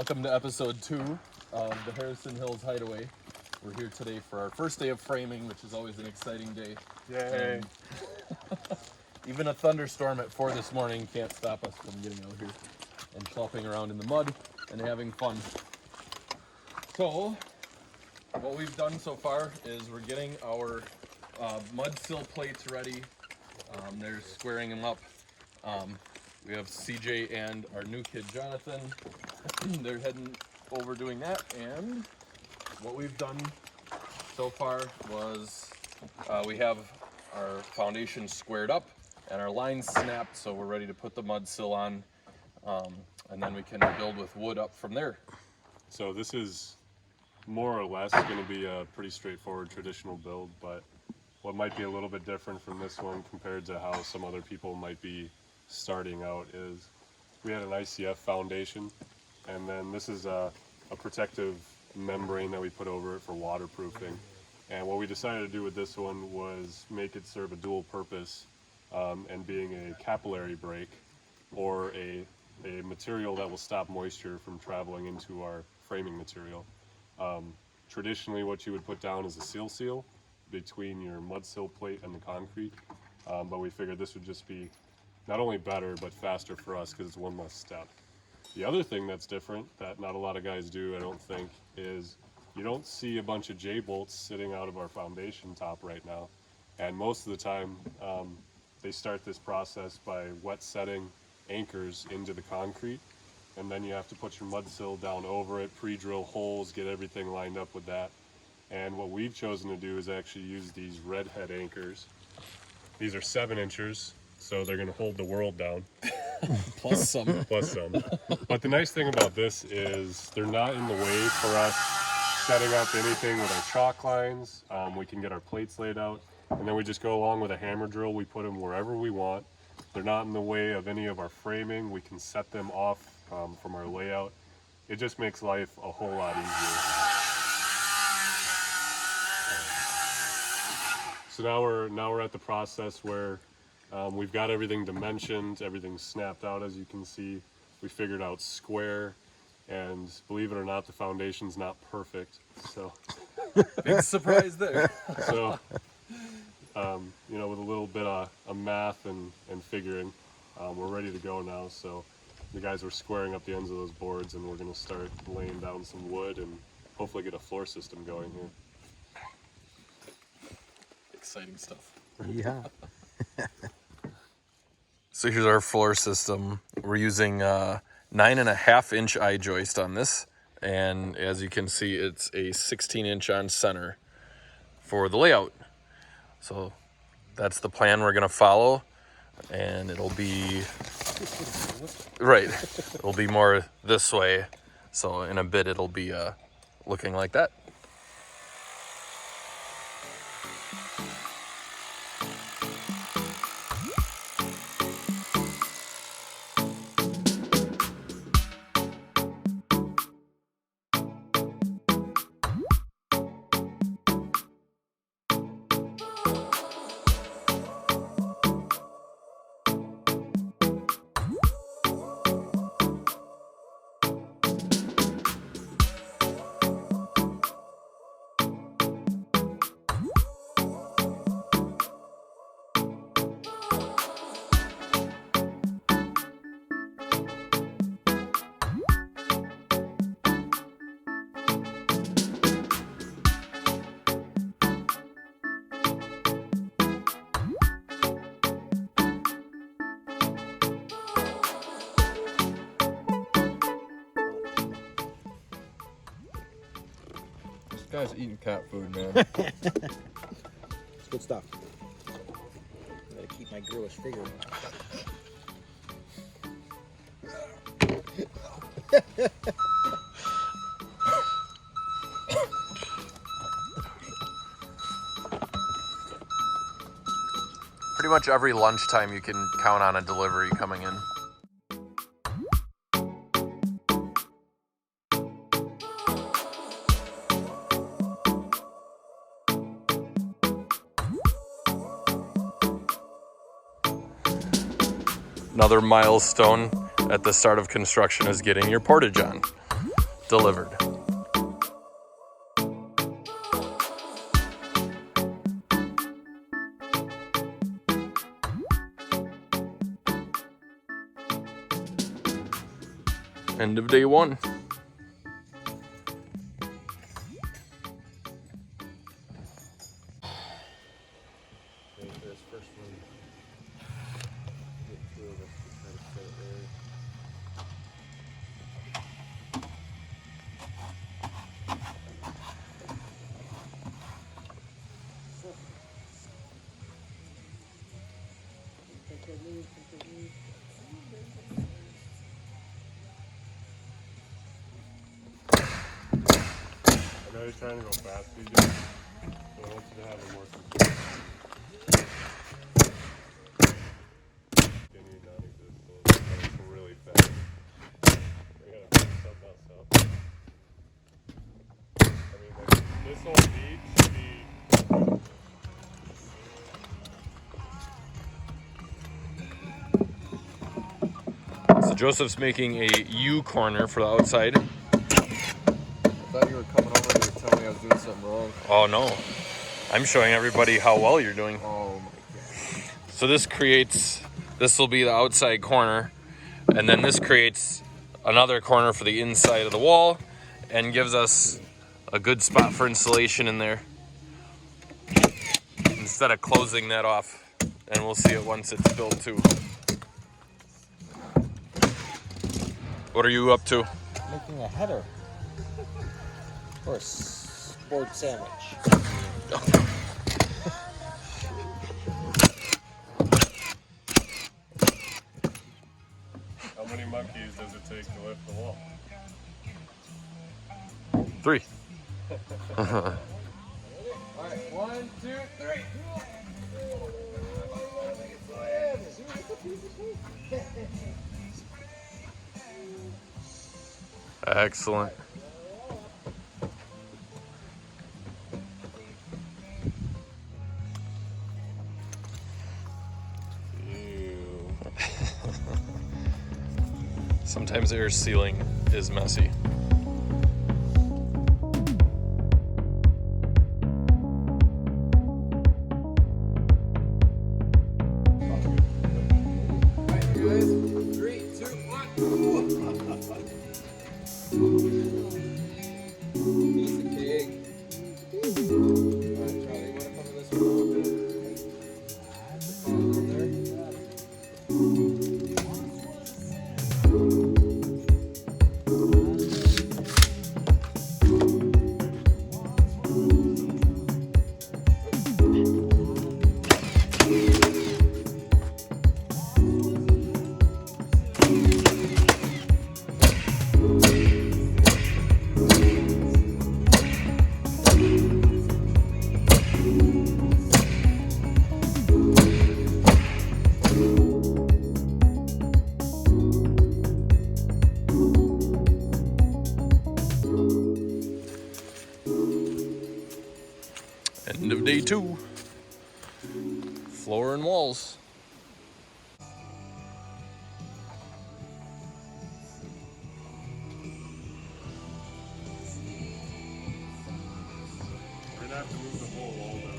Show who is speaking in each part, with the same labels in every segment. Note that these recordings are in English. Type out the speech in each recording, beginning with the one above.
Speaker 1: Welcome to episode 2 of the Harrison Hills Hideaway. We're here today for our first day of framing, which is always an exciting day.
Speaker 2: Yay!
Speaker 1: Even a thunderstorm at 4 this morning can't stop us from getting out here and plopping around in the mud and having fun. So, what we've done so far is we're getting our mud sill plates ready. They're squaring them up. We have CJ and our new kid Jonathan. They're heading over doing that, and what we've done so far was we have our foundation squared up and our lines snapped, so we're ready to put the mud sill on, and then we can build with wood up from there.
Speaker 2: So this is more or less going to be a pretty straightforward traditional build, but what might be a little bit different from this one compared to how some other people might be starting out is we had an ICF foundation, and then this is a protective membrane that we put over it for waterproofing. And what we decided to do with this one was make it serve a dual purpose, and being a capillary break, or a material that will stop moisture from traveling into our framing material. Traditionally what you would put down is a seal between your mud sill plate and the concrete, but we figured this would just be not only better but faster for us because it's one less step. The other thing that's different that not a lot of guys do, I don't think, is you don't see a bunch of J-bolts sitting out of our foundation top right now. And most of the time they start this process by wet setting anchors into the concrete, and then you have to put your mud sill down over it, pre-drill holes, get everything lined up with that. And what we've chosen to do is actually use these redhead anchors. These are 7-inchers, so they're going to hold the world down.
Speaker 1: Plus some.
Speaker 2: Plus some. But the nice thing about this is they're not in the way for us setting up anything with our chalk lines. We can get our plates laid out, and then we just go along with a hammer drill. We put them wherever we want. They're not in the way of any of our framing. We can set them off from our layout. It just makes life a whole lot easier. So now we're at the process where we've got everything dimensioned, everything's snapped out, as you can see. We figured out square, and believe it or not, the foundation's not perfect. So
Speaker 1: Big surprise there.
Speaker 2: So with a little bit of math and figuring, we're ready to go now. So the guys are squaring up the ends of those boards, and we're going to start laying down some wood and hopefully get a floor system going here.
Speaker 1: Exciting stuff.
Speaker 3: Yeah.
Speaker 1: So here's our floor system. We're using 9.5-inch I-joist on this, and as you can see, it's a 16-inch on center for the layout. So that's the plan we're gonna follow, and it'll be right. It'll be more this way. So in a bit, it'll be looking like that. This guy's eating cat food, man.
Speaker 3: It's good stuff. Gotta keep my girlish figure.
Speaker 1: Pretty much every lunchtime you can count on a delivery coming in. Another milestone at the start of construction is getting your portage on. delivered. End of day one.
Speaker 2: I know you're trying to go fast, DJ, but I want you to have a more consistent. Skinny, non-existent, but it's really fast. We gotta pick something else up. I mean, like, this whole beat should be.
Speaker 1: So Joseph's making a U corner for the outside.
Speaker 4: I thought you were coming over here to tell me I was doing something wrong.
Speaker 1: Oh no, I'm showing everybody how well you're doing.
Speaker 4: Oh my god.
Speaker 1: So this will be the outside corner, and then this creates another corner for the inside of the wall and gives us a good spot for installation in there instead of closing that off, and we'll see it once it's built too. What are you up to?
Speaker 3: Making a header for a sport sandwich.
Speaker 2: How many monkeys does it take to lift the wall?
Speaker 1: 3.
Speaker 4: Alright, 1, 2, 3.
Speaker 1: Excellent. Sometimes air sealing is messy. End of day 2. Floor and walls.
Speaker 2: We're gonna have to move the whole wall down.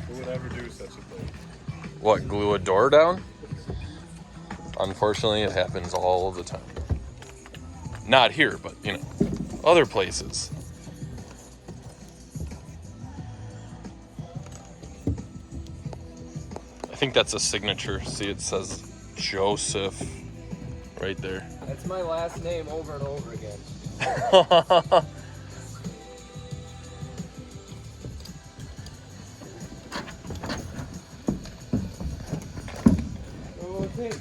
Speaker 2: Who would ever do such a thing?
Speaker 1: What, glue a door down? Unfortunately, it happens all the time. Not here, but, you know, other places. I think that's a signature. See, it says Joseph right there.
Speaker 4: That's my last name over and over again. Oh, okay.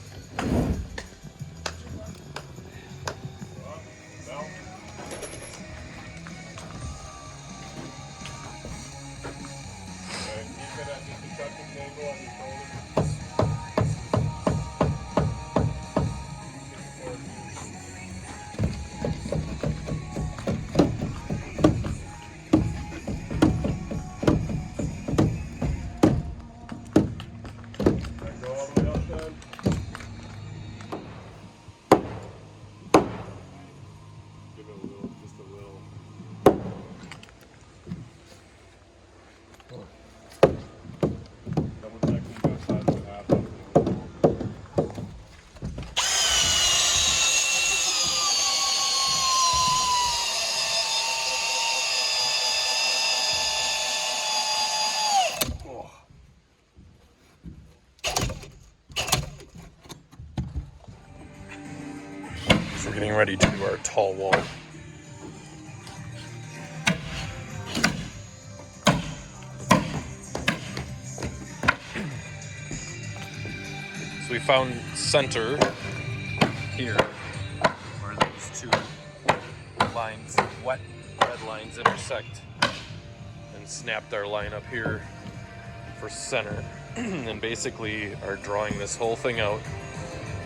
Speaker 2: Give it a little, just a little. Double check you got size and a half of it.
Speaker 1: So we're getting ready to do our tall wall. So we found center here, where those two lines, wet red lines intersect, and snapped our line up here for center, and basically are drawing this whole thing out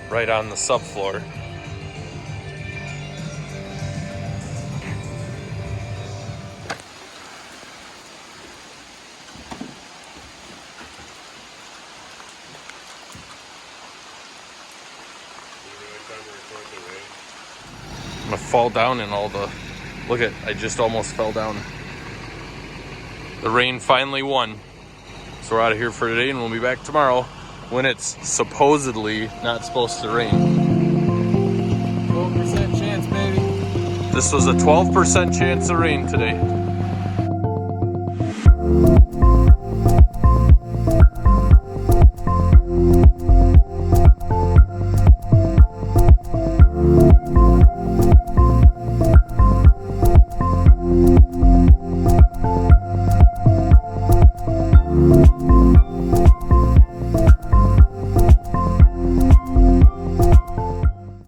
Speaker 1: right on the subfloor. I'm gonna fall down in all the, look at, I just almost fell down. The rain finally won. So we're out of here for today, and we'll be back tomorrow when it's supposedly not supposed to rain.
Speaker 4: 12% chance, baby.
Speaker 1: This was a 12% chance of rain today.